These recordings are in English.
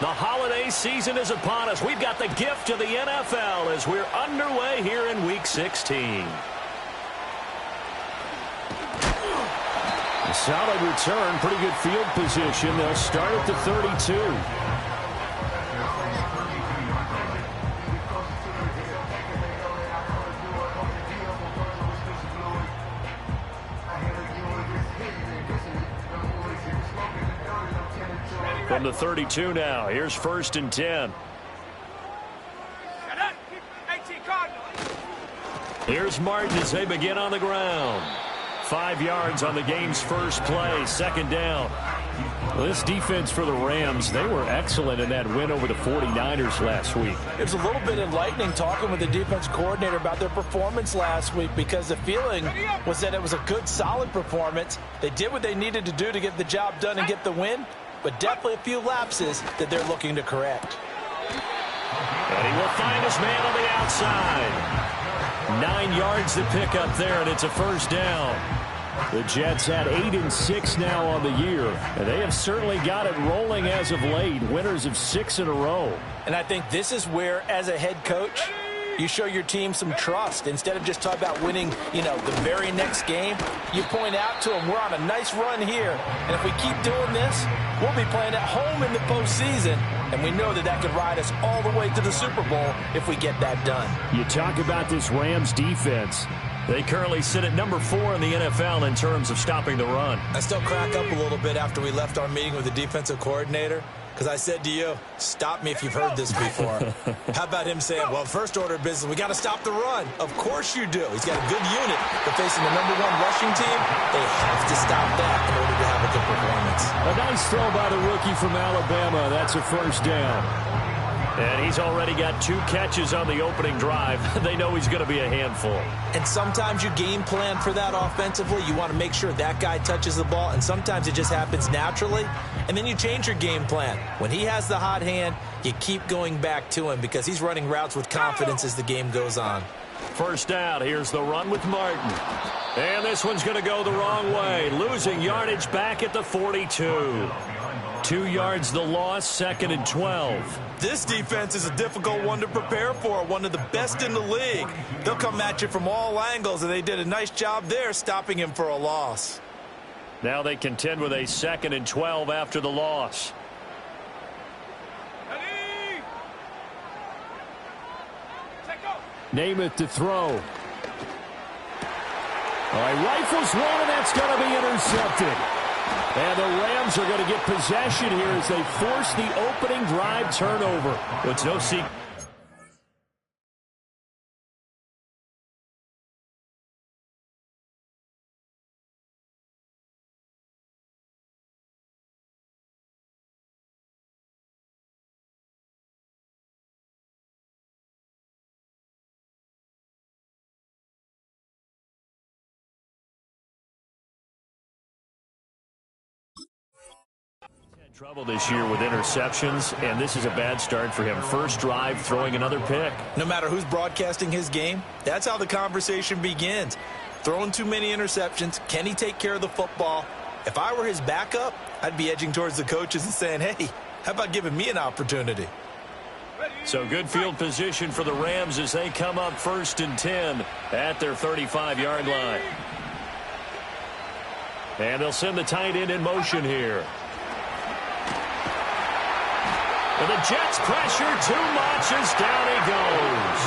The holiday season is upon us. We've got the gift of the NFL as we're underway here in Week 16. A solid return, pretty good field position. They'll start at the 32. From the 32 now, here's 1st and 10. Here's Martin as they begin on the ground. 5 yards on the game's first play, 2nd down. Well, this defense for the Rams, they were excellent in that win over the 49ers last week. It was a little bit enlightening talking with the defense coordinator about their performance last week because the feeling was that it was a good, solid performance. They did what they needed to do to get the job done and get the win, but definitely a few lapses that they're looking to correct. And he will find his man on the outside. 9 yards to pick up there, and it's a 1st down. The Jets had 8 and 6 now on the year, and they have certainly got it rolling as of late, winners of 6 in a row. And I think this is where, as a head coach, you show your team some trust. Instead of just talking about winning, the very next game, you point out to them, we're on a nice run here, and if we keep doing this, we'll be playing at home in the postseason, and we know that that could ride us all the way to the Super Bowl if we get that done. You talk about this Rams defense. They currently sit at number 4 in the NFL in terms of stopping the run. I still crack up a little bit after we left our meeting with the defensive coordinator, because I said to you, stop me if you've heard this before. How about him saying, well, first order of business, we got to stop the run. Of course you do. He's got a good unit, but facing the #1 rushing team, they have to stop that in order to have a good performance. A nice throw by the rookie from Alabama. That's a 1st down. And he's already got 2 catches on the opening drive. They know he's going to be a handful. And sometimes you game plan for that offensively. You want to make sure that guy touches the ball, and sometimes it just happens naturally. And then you change your game plan. When he has the hot hand, you keep going back to him because he's running routes with confidence as the game goes on. 1st down. Here's the run with Martin. And this one's going to go the wrong way. Losing yardage back at the 42. 2 yards the loss, 2nd and 12. This defense is a difficult one to prepare for, one of the best in the league. They'll come at you from all angles, and they did a nice job there stopping him for a loss. Now they contend with a 2nd and 12 after the loss. Namath to throw. All right, rifles one, and that's going to be intercepted. And the Rams are going to get possession here as they force the opening drive turnover. It's no secret. Trouble this year with interceptions, and this is a bad start for him. First drive, throwing another pick. No matter who's broadcasting his game, that's how the conversation begins. Throwing too many interceptions, can he take care of the football? If I were his backup, I'd be edging towards the coaches and saying, hey, how about giving me an opportunity? So good field position for the Rams as they come up 1st and 10 at their 35-yard line. And they'll send the tight end in motion here. And the Jets pressure too much as down he goes.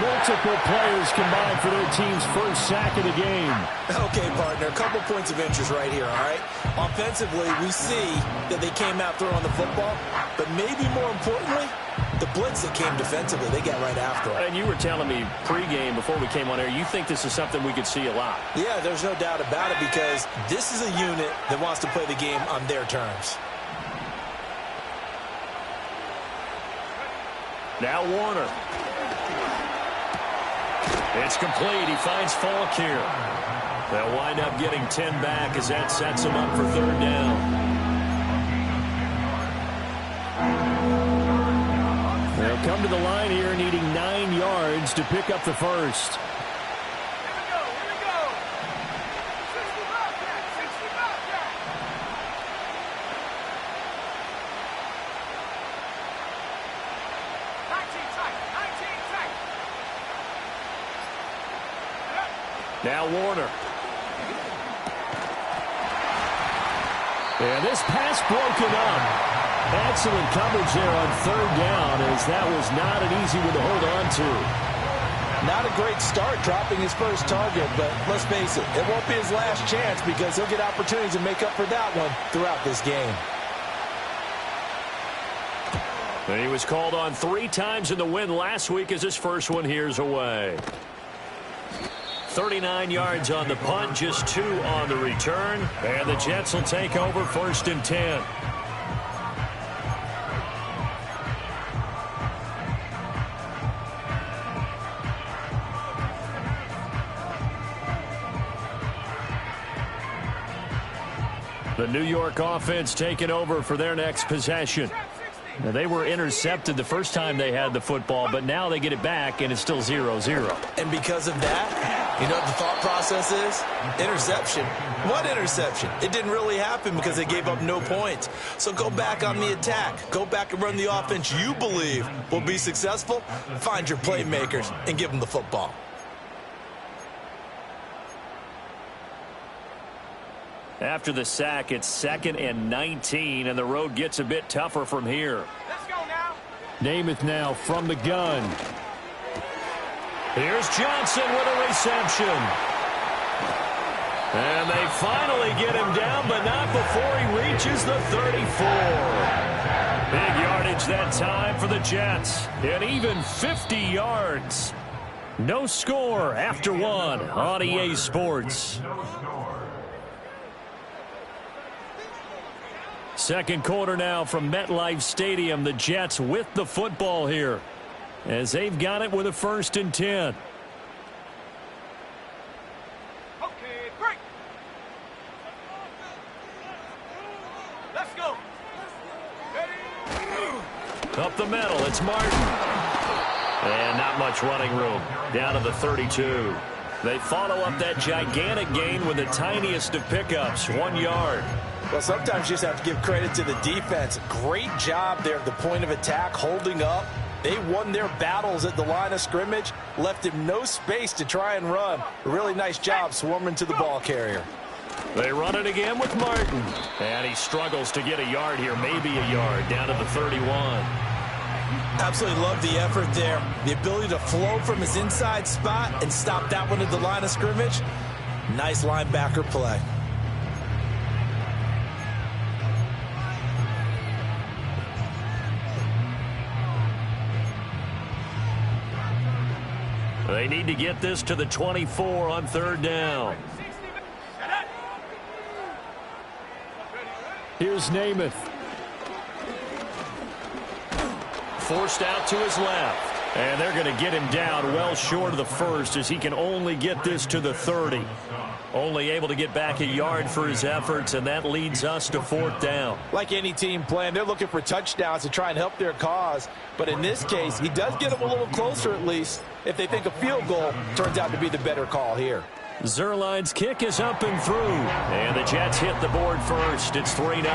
Multiple players combined for their team's first sack of the game. Okay, partner, a couple points of interest right here, all right? Offensively, we see that they came out throwing the football, but maybe more importantly, the blitz that came defensively, they got right after it. And you were telling me pregame before we came on air, you think this is something we could see a lot. Yeah, there's no doubt about it because this is a unit that wants to play the game on their terms. Now Warner. It's complete. He finds Falk here. They'll wind up getting 10 back as that sets him up for 3rd down. They'll come to the line here needing 9 yards to pick up the first. Now Warner. And this pass broken up. Excellent coverage there on third down, as that was not an easy one to hold on to. Not a great start dropping his first target, but let's face it, it won't be his last chance because he'll get opportunities to make up for that one throughout this game. And he was called on 3 times in the win last week as his first one here's away. 39 yards on the punt, just 2 on the return, and the Jets will take over 1st and 10. The New York offense taking over for their next possession. Now, they were intercepted the first time they had the football, but now they get it back, and it's still 0-0. And because of that, you know what the thought process is? Interception. What interception? It didn't really happen because they gave up no points. So go back on the attack. Go back and run the offense you believe will be successful. Find your playmakers and give them the football. After the sack, it's 2nd and 19, and the road gets a bit tougher from here. Let's go now. Namath now from the gun. Here's Johnson with a reception. And they finally get him down, but not before he reaches the 34. Big yardage that time for the Jets. And even 50 yards. No score after 1 on EA Sports. Second quarter now from MetLife Stadium. The Jets with the football here as they've got it with a 1st and 10. Okay, break. Let's go. Ready? Up the middle, it's Martin. And not much running room. Down to the 32. They follow up that gigantic gain with the tiniest of pickups, 1 yard. Well, sometimes you just have to give credit to the defense. Great job there at the point of attack, holding up. They won their battles at the line of scrimmage, left him no space to try and run. A really nice job swarming to the ball carrier. They run it again with Martin. And he struggles to get a yard here, maybe a yard, down to the 31. Absolutely love the effort there. The ability to flow from his inside spot and stop that one at the line of scrimmage. Nice linebacker play. They need to get this to the 24 on 3rd down. Here's Namath. Forced out to his left. And they're going to get him down well short of the 1st as he can only get this to the 30. Only able to get back a yard for his efforts, and that leads us to 4th down. Like any team playing, they're looking for touchdowns to try and help their cause. But in this case, he does get them a little closer at least if they think a field goal turns out to be the better call here. Zerline's kick is up and through. And the Jets hit the board first. It's 3-0.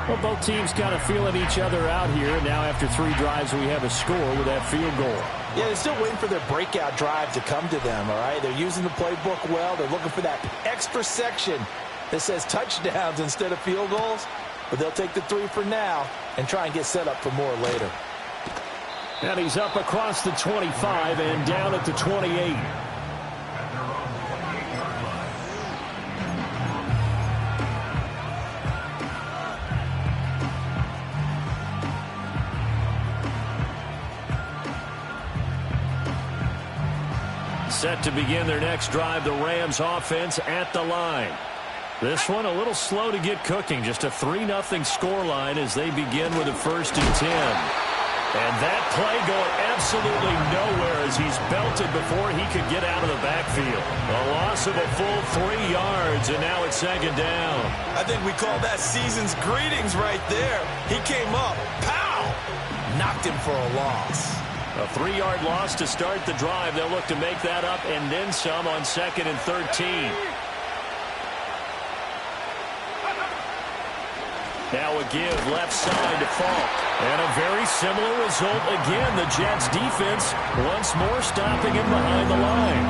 Well, both teams kind of feeling each other out here. Now after 3 drives, we have a score with that field goal. Yeah, they're still waiting for their breakout drive to come to them, all right? They're using the playbook well. They're looking for that extra section that says touchdowns instead of field goals. But they'll take the 3 for now and try and get set up for more later. And he's up across the 25 and down at the 28. Set to begin their next drive, the Rams offense at the line. This one a little slow to get cooking. Just a 3-0 scoreline as they begin with a 1st and 10. And that play going absolutely nowhere as he's belted before he could get out of the backfield. A loss of a full 3 yards, and now it's 2nd down. I think we call that season's greetings right there. He came up, pow, knocked him for a loss. A 3-yard loss to start the drive. They'll look to make that up and then some on 2nd and 13. Now a give left side to Falk. And a very similar result again. The Jets defense once more stopping him behind the line.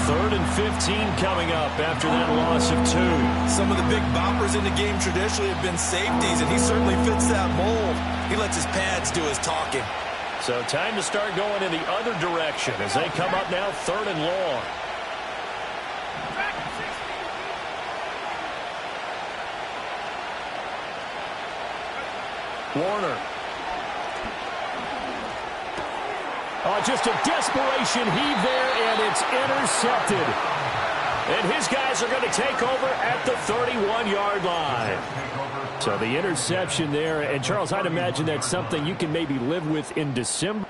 3rd and 15 coming up after that loss of 2. Some of the big boppers in the game traditionally have been safeties, and he certainly fits that mold. He lets his pads do his talking. So time to start going in the other direction as they come up now 3rd and long. Warner. Oh, just a desperation heave there, and it's intercepted. And his guys are going to take over at the 31-yard line. So the interception there, and Charles, I'd imagine that's something you can maybe live with in December.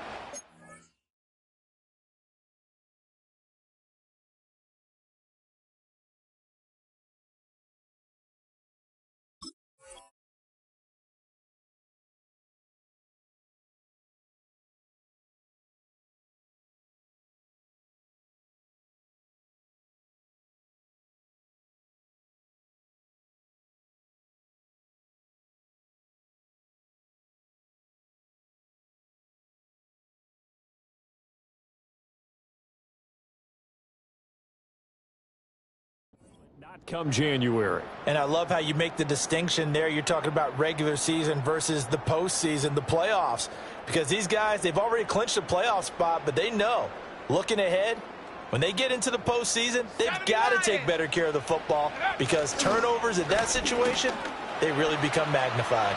Not come January. And I love how you make the distinction there. You're talking about regular season versus the postseason, the playoffs. Because these guys, they've already clinched a playoff spot, but they know, looking ahead, when they get into the postseason, they've got to take better care of the football because turnovers in that situation, they really become magnified.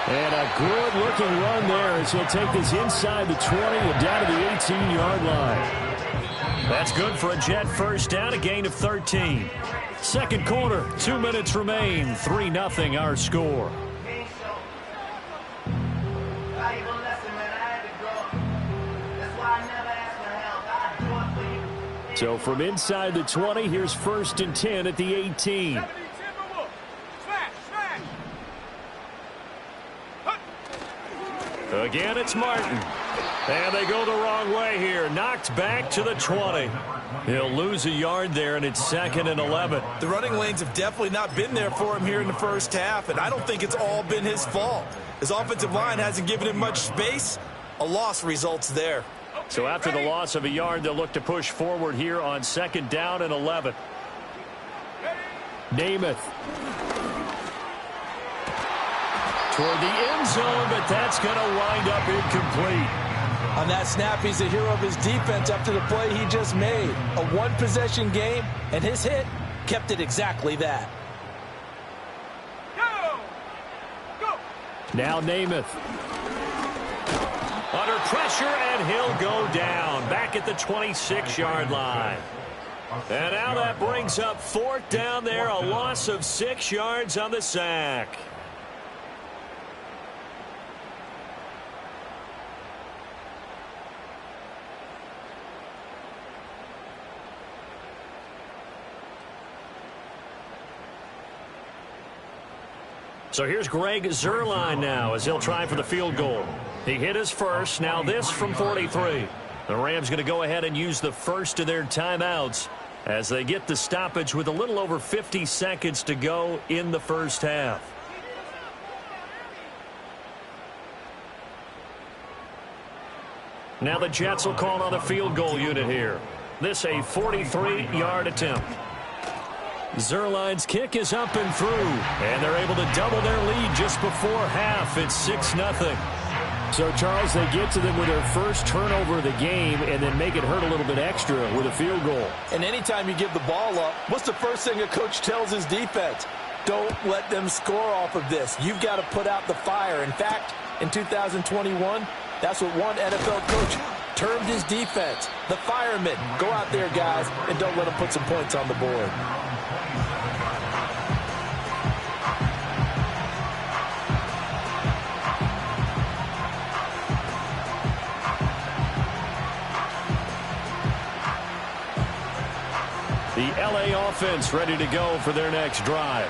And a good-looking run there as he'll take this inside the 20 and down to the 18-yard line. That's good for a Jet first down, a gain of 13. Second quarter, 2 minutes remain, 3-0 our score. So from inside the 20, here's 1st and 10 at the 18. Again, it's Martin. And they go the wrong way here. Knocked back to the 20. He'll lose a yard there, and it's 2nd and 11. The running lanes have definitely not been there for him here in the first half, and I don't think it's all been his fault. His offensive line hasn't given him much space. A loss results there. So after the loss of a yard, they'll look to push forward here on 2nd down and 11. Namath. Toward the end zone, but that's going to wind up incomplete. On that snap, he's the hero of his defense after the play he just made. A one-possession game, and his hit kept it exactly that. Go! Now Namath. Under pressure, and he'll go down. Back at the 26-yard line. And now that brings up 4th down there. A loss of 6 yards on the sack. So here's Greg Zuerlein now as he'll try for the field goal. He hit his first. Now this from 43. The Rams going to go ahead and use the first of their timeouts as they get the stoppage with a little over 50 seconds to go in the first half. Now the Jets will call on the field goal unit here. This a 43-yard attempt. Zuerlein's kick is up and through, and they're able to double their lead just before half. It's 6-0. So, Charles, they get to them with their first turnover of the game and then make it hurt a little bit extra with a field goal. And anytime you give the ball up, what's the first thing a coach tells his defense? Don't let them score off of this. You've got to put out the fire. In fact, in 2021, that's what one NFL coach termed his defense. The firemen. Go out there, guys, and don't let them put some points on the board. The LA offense ready to go for their next drive.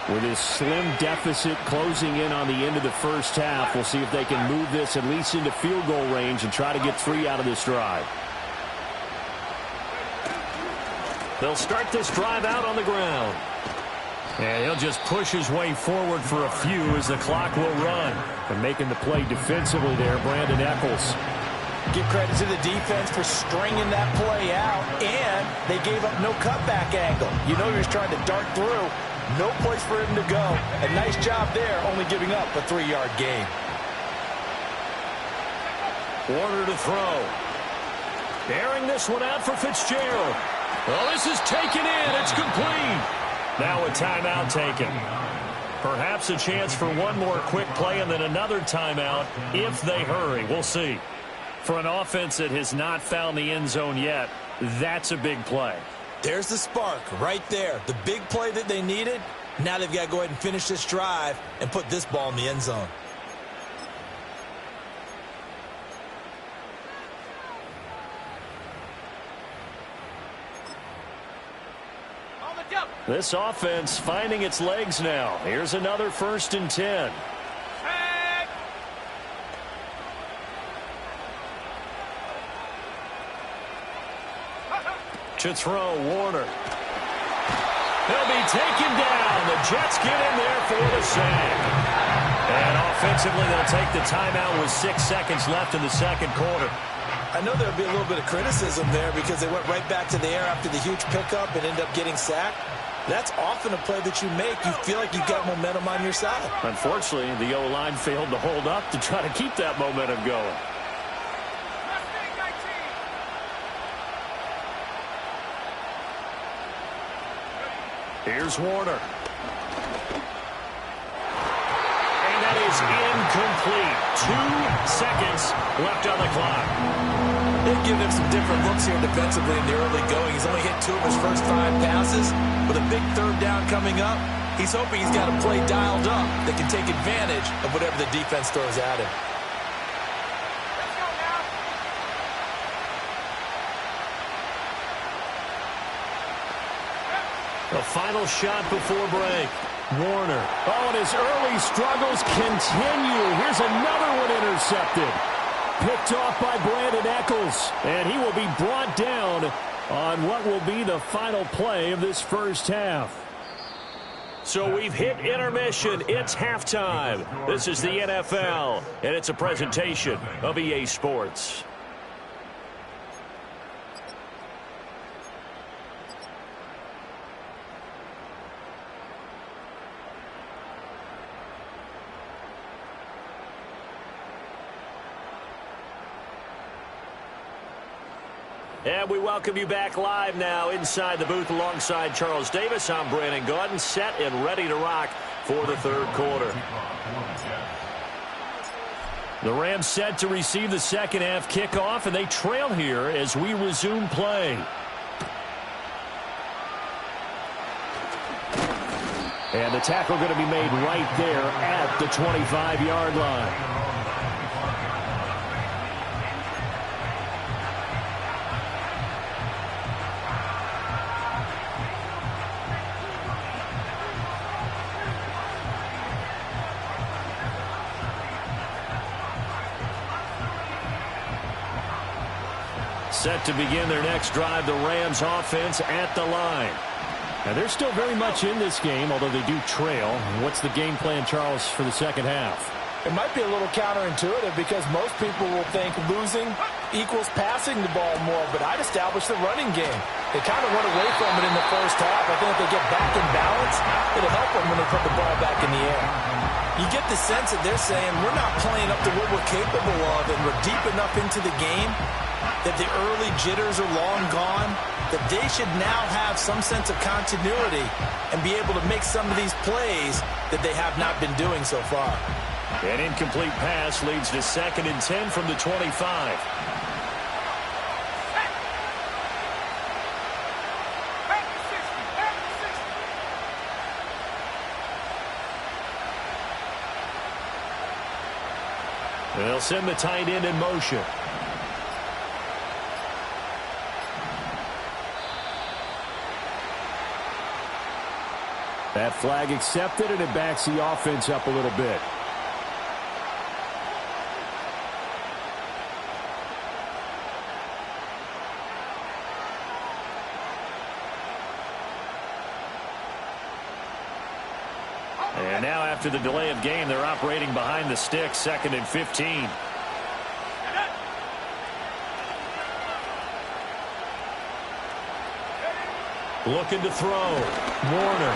With this slim deficit closing in on the end of the first half, we'll see if they can move this at least into field goal range and try to get 3 out of this drive. They'll start this drive out on the ground. And he'll just push his way forward for a few as the clock will run. And making the play defensively there, Brandon Eccles. Give credit to the defense for stringing that play out, and they gave up no cutback angle. You know he was trying to dart through. No place for him to go. A nice job there, only giving up a 3-yard gain. Warner to throw. Airing this one out for Fitzgerald. Well, this is taken in. It's complete. Now a timeout taken. Perhaps a chance for one more quick play and then another timeout if they hurry. We'll see. For an offense that has not found the end zone yet, that's a big play. There's the spark right there. The big play that they needed. Now they've got to go ahead and finish this drive and put this ball in the end zone. This offense finding its legs now. Here's another 1st and 10. To throw, Warner. He'll be taken down. The Jets get in there for the sack. And offensively, they'll take the timeout with 6 seconds left in the second quarter. I know there'll be a little bit of criticism there because they went right back to the air after the huge pickup and ended up getting sacked. That's often a play that you make. You feel like you've got momentum on your side. Unfortunately, the O-line failed to hold up to try to keep that momentum going. Here's Warner. And that is incomplete. 2 seconds left on the clock. They've given him some different looks here defensively in the early going. He's only hit 2 of his first 5 passes. With a big 3rd down coming up, he's hoping he's got a play dialed up that can take advantage of whatever the defense throws at him. The final shot before break. Warner. Oh, and his early struggles continue. Here's another one intercepted. Picked off by Brandon Eccles. And he will be brought down on what will be the final play of this first half. So we've hit intermission. It's halftime. This is the NFL, and it's a presentation of EA Sports. And we welcome you back live now inside the booth alongside Charles Davis. I'm Brandon Gaudin, set and ready to rock for the third quarter. The Rams set to receive the second half kickoff, and they trail here as we resume play. And the tackle going to be made right there at the 25-yard line. Set to begin their next drive, the Rams offense at the line. Now they're still very much in this game, although they do trail. What's the game plan, Charles, for the second half? It might be a little counterintuitive because most people will think losing equals passing the ball more, but I'd establish the running game. They kind of went away from it in the first half. I think if they get back in balance, it'll help them when they put the ball back in the air. You get the sense that they're saying we're not playing up to what we're capable of, and we're deep enough into the game that the early jitters are long gone, that they should now have some sense of continuity and be able to make some of these plays that they have not been doing so far. An incomplete pass leads to 2nd and 10 from the 25. They'll send the tight end in motion. That flag accepted, and it backs the offense up a little bit. And now after the delay of game, they're operating behind the sticks, 2nd and 15. Looking to throw. Warner.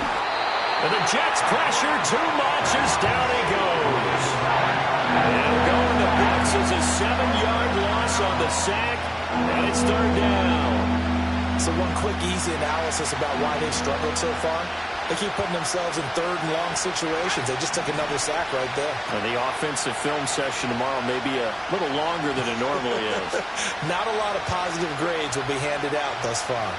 And the Jets pressure too much as down he goes. And going to books is a 7-yard loss on the sack, and it's third down. So one quick, easy analysis about why they've struggled so far. They keep putting themselves in third and long situations. They just took another sack right there. And the offensive film session tomorrow may be a little longer than it normally is. Not a lot of positive grades will be handed out thus far.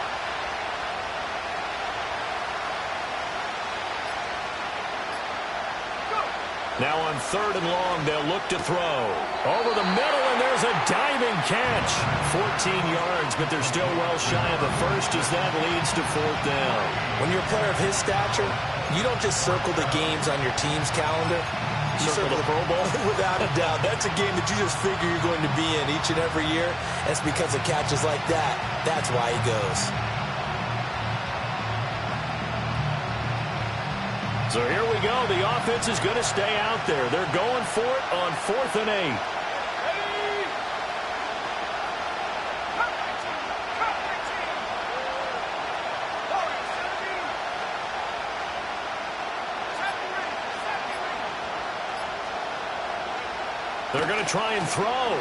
Now on third and long, they'll look to throw. Over the middle, and there's a diving catch. 14 yards, but they're still well shy of a first as that leads to fourth down. When you're a player of his stature, you don't just circle the games on your team's calendar. You circle the Pro Bowl? Without a doubt. That's a game that you just figure you're going to be in each and every year. It's because of catches like that. That's why he goes. So here we go. The offense is going to stay out there. They're going for it on 4th and 8. They're going to try and throw.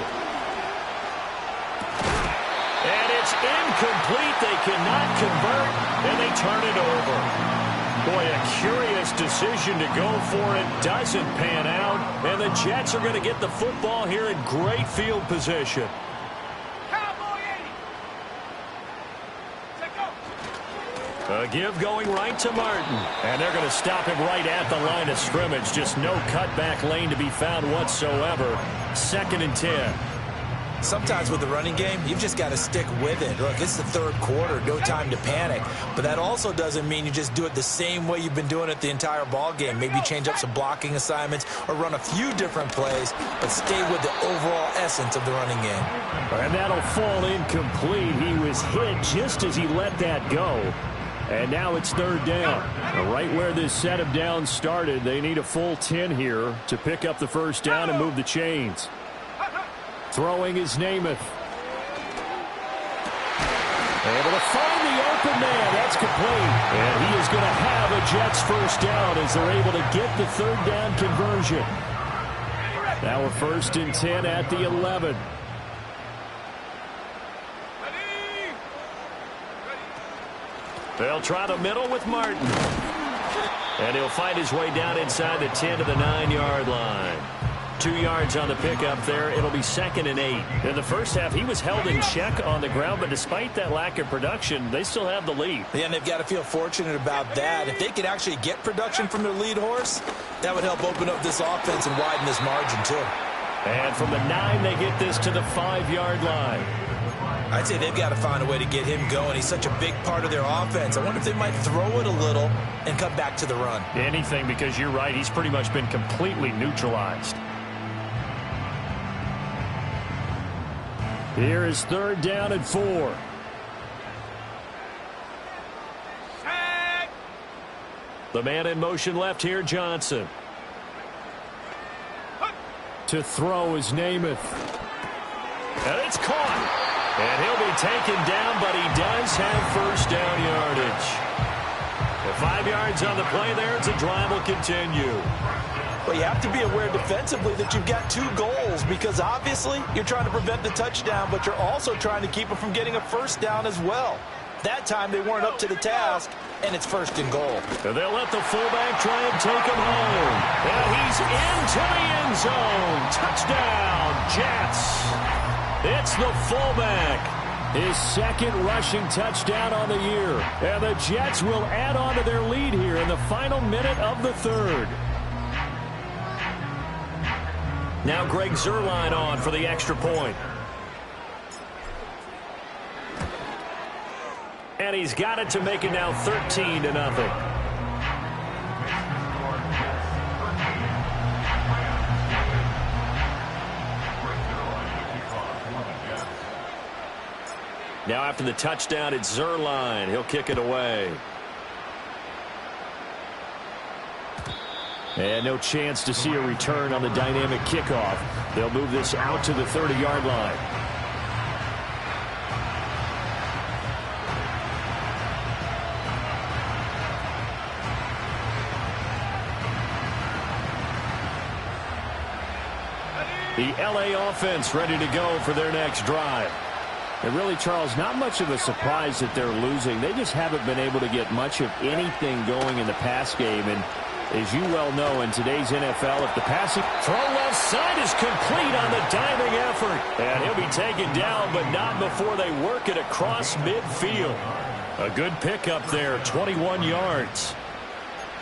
And it's incomplete. They cannot convert, and they turn it over. Boy, a curious decision to go for it. Doesn't pan out. And the Jets are going to get the football here in great field position. A give going right to Martin. And they're going to stop him right at the line of scrimmage. Just no cutback lane to be found whatsoever. 2nd and 10. Sometimes with the running game, you've just got to stick with it. Look, it's the third quarter, no time to panic. But that also doesn't mean you just do it the same way you've been doing it the entire ball game. Maybe change up some blocking assignments or run a few different plays, but stay with the overall essence of the running game. And that'll fall incomplete. He was hit just as he let that go. And now it's third down. Right where this set of downs started, they need a full 10 here to pick up the first down and move the chains. Throwing is Namath. Able to find the open man. That's complete. And he is going to have a Jets first down as they're able to get the third down conversion. Now a 1st and 10 at the 11. They'll try the middle with Martin. And he'll find his way down inside the 10 to the 9-yard line. 2 yards on the pickup there. It'll be 2nd and 8. In the first half, he was held in check on the ground, but despite that lack of production, they still have the lead. Yeah, and they've got to feel fortunate about that. If they could actually get production from their lead horse, that would help open up this offense and widen this margin, too. And from the 9, they get this to the 5-yard line. I'd say they've got to find a way to get him going. He's such a big part of their offense. I wonder if they might throw it a little and come back to the run. Anything, because you're right. He's pretty much been completely neutralized. Here is third down and 4. The man in motion left here, Johnson. To throw is Namath. And it's caught. And he'll be taken down, but he does have first down yardage. The 5 yards on the play there, it's a drive will continue. Well, you have to be aware defensively that you've got 2 goals because obviously you're trying to prevent the touchdown, but you're also trying to keep it from getting a first down as well. That time they weren't up to the task, and it's 1st and goal. And they'll let the fullback try and take him home. And he's into the end zone. Touchdown, Jets. It's the fullback. His 2nd rushing touchdown on the year. And the Jets will add on to their lead here in the final minute of the 3rd. Now Greg Zuerlein on for the extra point. And he's got it to make it now 13-0. Now after the touchdown, it's Zuerlein. He'll kick it away. And no chance to see a return on the dynamic kickoff. They'll move this out to the 30-yard line. The LA offense ready to go for their next drive. And really, Charles, not much of a surprise that they're losing. They just haven't been able to get much of anything going in the pass game. And as you well know, in today's NFL, if the passing throw left side is complete on the diving effort. And he'll be taken down, but not before they work it across midfield. A good pickup there, 21 yards.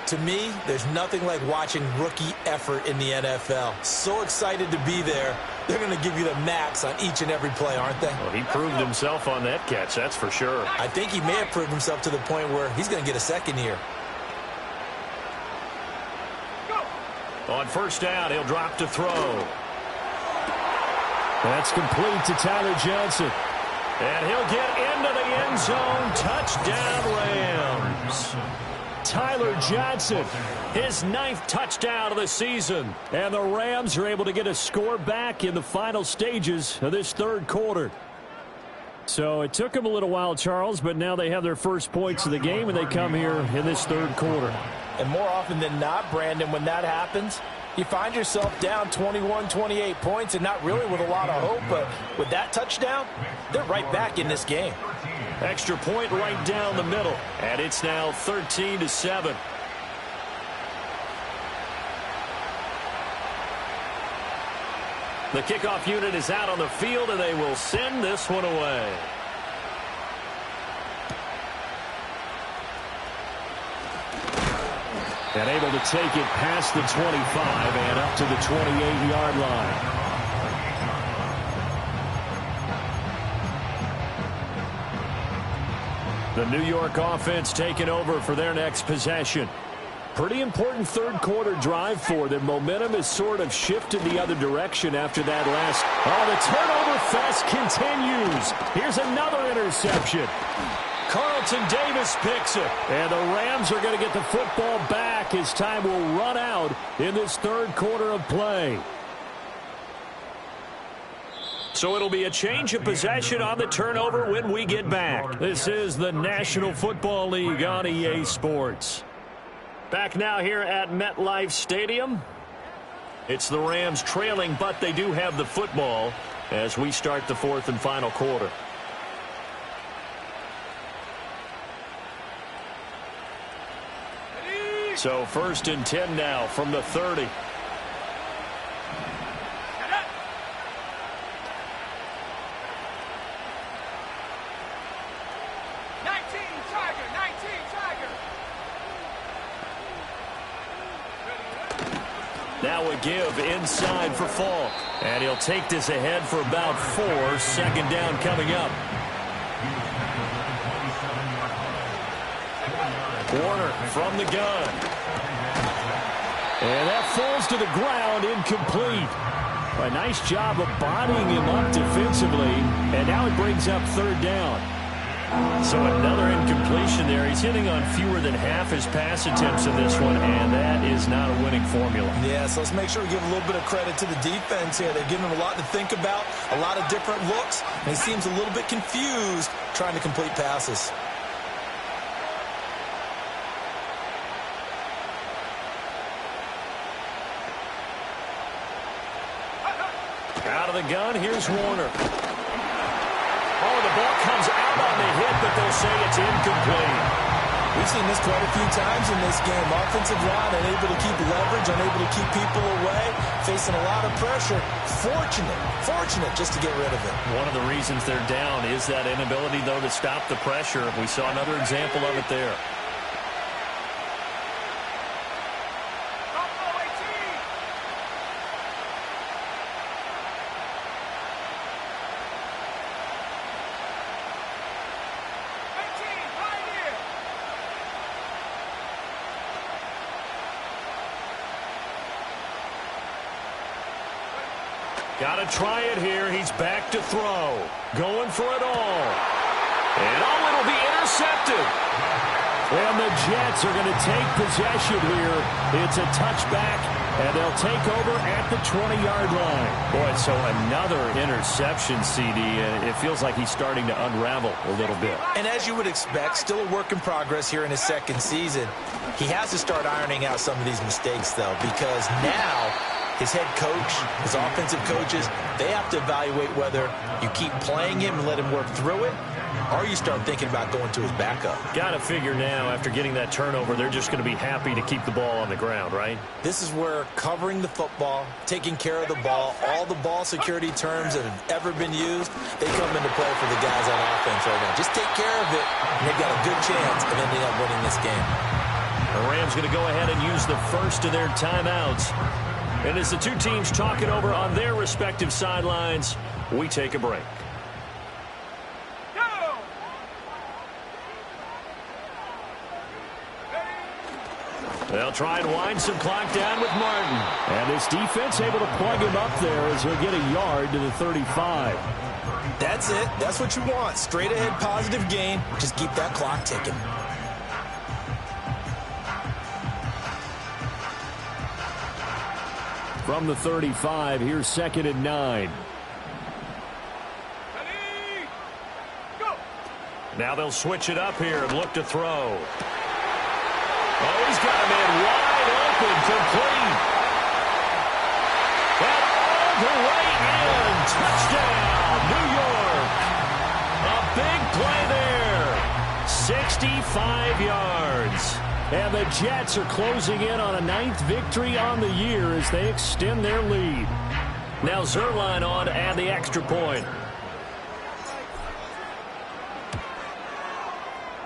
To me, there's nothing like watching rookie effort in the NFL. So excited to be there. They're going to give you the max on each and every play, aren't they? Well, he proved himself on that catch, that's for sure. I think he may have proved himself to the point where he's going to get a second here. On first down, he'll drop to throw. That's complete to Tyler Johnson. And he'll get into the end zone. Touchdown, Rams. Tyler Johnson, his 9th touchdown of the season. And the Rams are able to get a score back in the final stages of this third quarter. So it took them a little while, Charles, but now they have their first points of the game, and they come here in this third quarter. And more often than not, Brandon, when that happens, you find yourself down 21, 28 points and not really with a lot of hope, but with that touchdown, they're right back in this game. Extra point right down the middle, and it's now 13-7. The kickoff unit is out on the field, and they will send this one away. And able to take it past the 25 and up to the 28-yard line. The New York offense taking over for their next possession. Pretty important third quarter drive for them. Momentum has sort of shifted the other direction after that last. Oh, the turnover fest continues. Here's another interception. Carlton Davis picks it. And the Rams are going to get the football back as time will run out in this third quarter of play. So it'll be a change of possession on the turnover when we get back. This is the National Football League on EA Sports. Back now here at MetLife Stadium. It's the Rams trailing, but they do have the football as we start the fourth and final quarter. So 1st and 10 now from the 30. Now a give inside for Falk. And he'll take this ahead for about 4. 2nd down coming up. Warner from the gun. And that falls to the ground, incomplete. A nice job of bodying him up defensively. And now it brings up 3rd down. So another incompletion there. He's hitting on fewer than half his pass attempts in this one, and that is not a winning formula. Yeah, so let's make sure we give a little bit of credit to the defense here. They're giving him a lot to think about, a lot of different looks, and he seems a little bit confused trying to complete passes. Out of the gun, here's Warner. Oh, the ball comes out on the hit, but they'll say it's incomplete. We've seen this quite a few times in this game. Offensive line unable to keep leverage, unable to keep people away, facing a lot of pressure. Fortunate just to get rid of it. One of the reasons they're down is that inability, though, to stop the pressure. We saw another example of it there. Got to try it here. He's back to throw. Going for it all. And it'll be intercepted. And the Jets are going to take possession here. It's a touchback, and they'll take over at the 20-yard line. Boy, so another interception, CD. It feels like he's starting to unravel a little bit. And as you would expect, still a work in progress here in his second season. He has to start ironing out some of these mistakes, though, because now his head coach, his offensive coaches, they have to evaluate whether you keep playing him and let him work through it, or you start thinking about going to his backup. Got to figure now, after getting that turnover, they're just going to be happy to keep the ball on the ground, right? This is where covering the football, taking care of the ball, all the ball security terms that have ever been used, they come into play for the guys on offense right now. Just take care of it, and they've got a good chance of ending up winning this game. The Rams going to go ahead and use the first of their timeouts. And as the two teams talk it over on their respective sidelines, we take a break. They'll try and wind some clock down with Martin. And this defense able to plug him up there as he'll get a yard to the 35. That's it. That's what you want. Straight ahead positive gain. Just keep that clock ticking. From the 35, here's 2nd and 9. Now they'll switch it up here and look to throw. Oh, he's got a man wide open, complete. And all the way in. Touchdown, New York. A big play there. 65 yards. And the Jets are closing in on a 9th victory on the year as they extend their lead. Now Zerline on to add the extra point.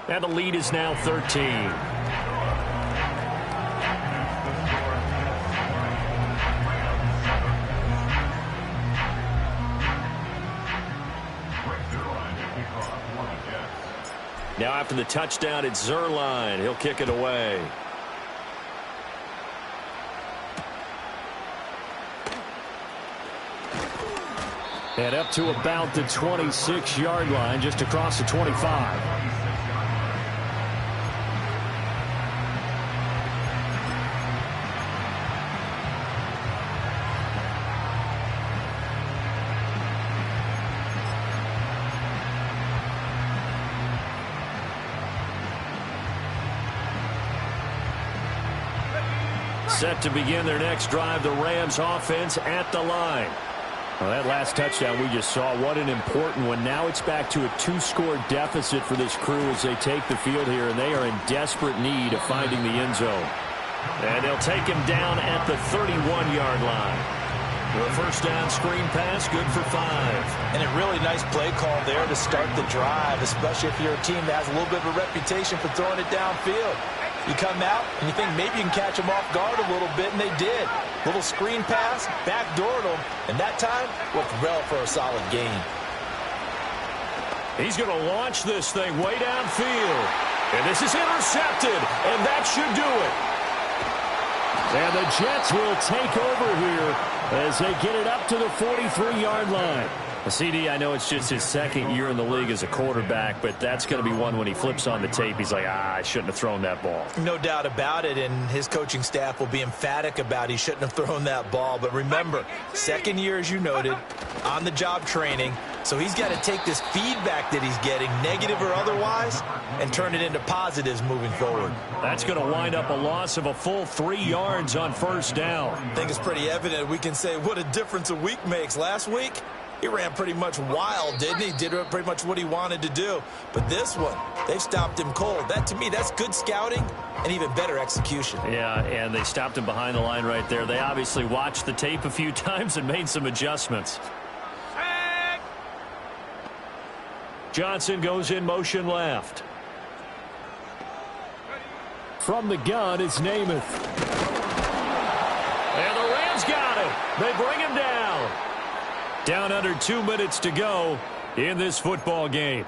And the lead is now 13. Now after the touchdown, it's Zerline. He'll kick it away. And up to about the 26-yard line, just across the 25. Set to begin their next drive, the Rams offense at the line. Well, that last touchdown we just saw, what an important one. Now it's back to a 2-score deficit for this crew as they take the field here, and they are in desperate need of finding the end zone. And they'll take him down at the 31-yard line. The first down screen pass, good for 5. And a really nice play call there to start the drive, especially if you're a team that has a little bit of a reputation for throwing it downfield. You come out and you think maybe you can catch them off guard a little bit, and they did. Little screen pass, backdoored them, and that time worked well for a solid gain. He's going to launch this thing way downfield. And this is intercepted, and that should do it. And the Jets will take over here as they get it up to the 43-yard line. CD, I know it's just his second year in the league as a quarterback, but that's going to be one when he flips on the tape. He's like, I shouldn't have thrown that ball. No doubt about it, and his coaching staff will be emphatic about he shouldn't have thrown that ball. But remember, second year, as you noted, on-the-job training, so he's got to take this feedback that he's getting, negative or otherwise, and turn it into positives moving forward. That's going to wind up a loss of a full 3 yards on first down. I think it's pretty evident we can say what a difference a week makes. Last week, he ran pretty much wild, didn't he? Did pretty much what he wanted to do. But this one, they've stopped him cold. That, to me, that's good scouting and even better execution. Yeah, and they stopped him behind the line right there. They obviously watched the tape a few times and made some adjustments. Johnson goes in motion left. From the gun, it's Namath. And the Rams got it. They bring him down. Down under 2 minutes to go in this football game.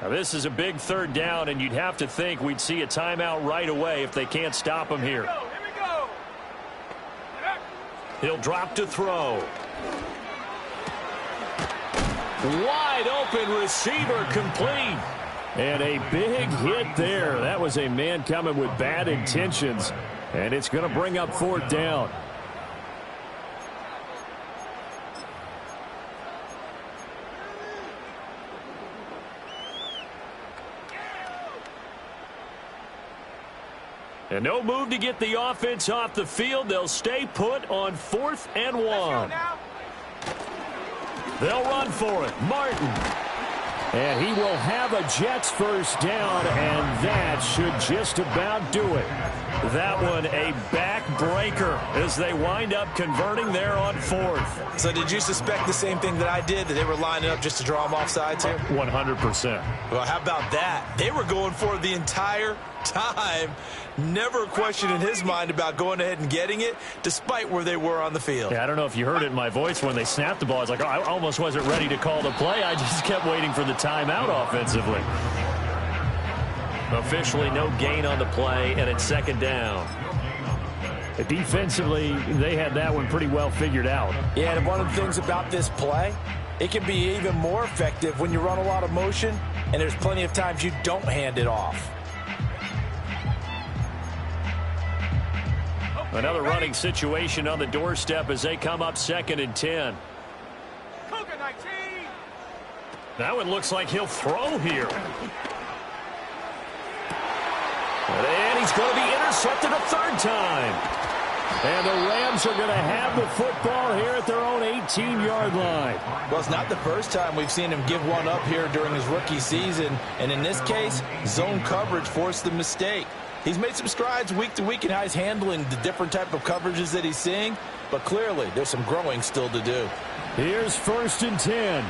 Now this is a big third down, and you'd have to think we'd see a timeout right away if they can't stop him here. Here we go. He'll drop to throw. Wide open receiver, complete. And a big hit there. That was a man coming with bad intentions. And it's going to bring up 4th down. And no move to get the offense off the field. They'll stay put on 4th and 1. They'll run for it. Martin. And he will have a Jets first down, and that should just about do it. That one a backbreaker as they wind up converting there on 4th. So did you suspect the same thing that I did, that they were lining up just to draw them off sides here? 100%. Well, how about that? They were going for it the entire time. Never a question in his mind about going ahead and getting it, despite where they were on the field. Yeah, I don't know if you heard it in my voice when they snapped the ball. I was like, oh, I almost wasn't ready to call the play. I just kept waiting for the timeout offensively. Officially no gain on the play, and it's 2nd down. Defensively, they had that one pretty well figured out. Yeah, and one of the things about this play, it can be even more effective when you run a lot of motion, and there's plenty of times you don't hand it off. Another running situation on the doorstep as they come up 2nd and 10. That one looks like he'll throw here. And he's going to be intercepted a 3rd time. And the Rams are going to have the football here at their own 18-yard line. Well, it's not the first time we've seen him give one up here during his rookie season. And in this case, zone coverage forced the mistake. He's made some strides week to week in how he's handling the different type of coverages that he's seeing. But clearly, there's some growing still to do. Here's 1st and 10.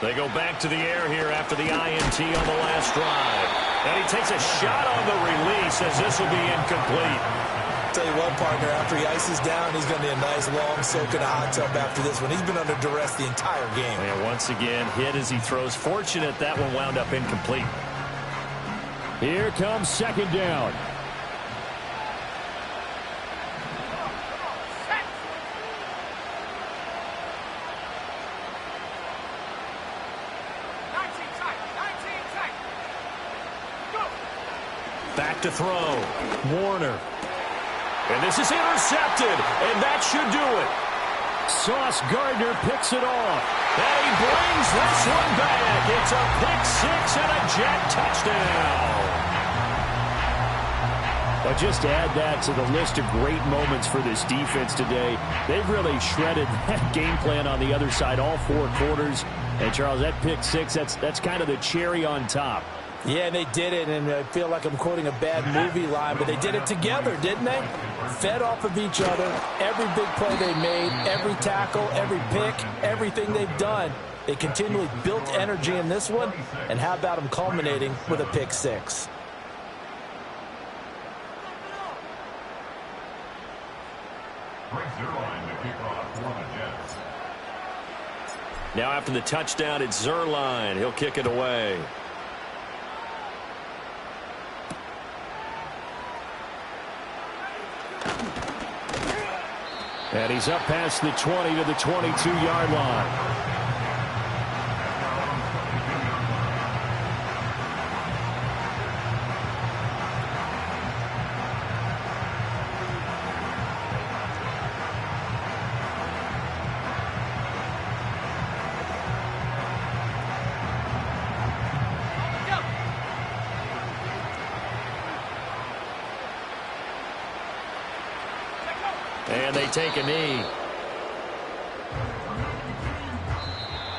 They go back to the air here after the INT on the last drive. And he takes a shot on the release as this will be incomplete. Tell you what, partner, after he ices down, he's going to need a nice long soak in a hot tub after this one. He's been under duress the entire game. And once again, hit as he throws. Fortunate that one wound up incomplete. Here comes 2nd down. Back to throw. Warner. And this is intercepted, and that should do it. Sauce Gardner picks it off. And he brings this one back. It's a pick 6 and a Jet touchdown. But just to add that to the list of great moments for this defense today, they've really shredded that game plan on the other side all 4 quarters. And, Charles, that pick 6, that's kind of the cherry on top. Yeah, and they did it, and I feel like I'm quoting a bad movie line, but they did it together, didn't they? Fed off of each other, every big play they made, every tackle, every pick, everything they've done. They continually built energy in this one, and how about them culminating with a pick 6? Now after the touchdown, it's Zuerlein. He'll kick it away. And he's up past the 20 to the 22-yard line. And they take a knee.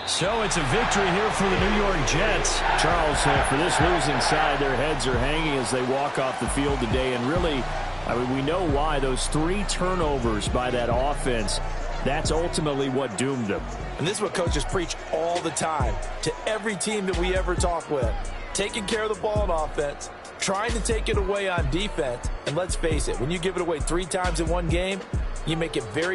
So it's a victory here for the New York Jets. Charles, for this losing side, their heads are hanging as they walk off the field today. And really, I mean, we know why. Those 3 turnovers by that offense, that's ultimately what doomed them. And this is what coaches preach all the time to every team that we ever talk with. Taking care of the ball on offense, trying to take it away on defense. And let's face it, when you give it away 3 times in one game, you make it very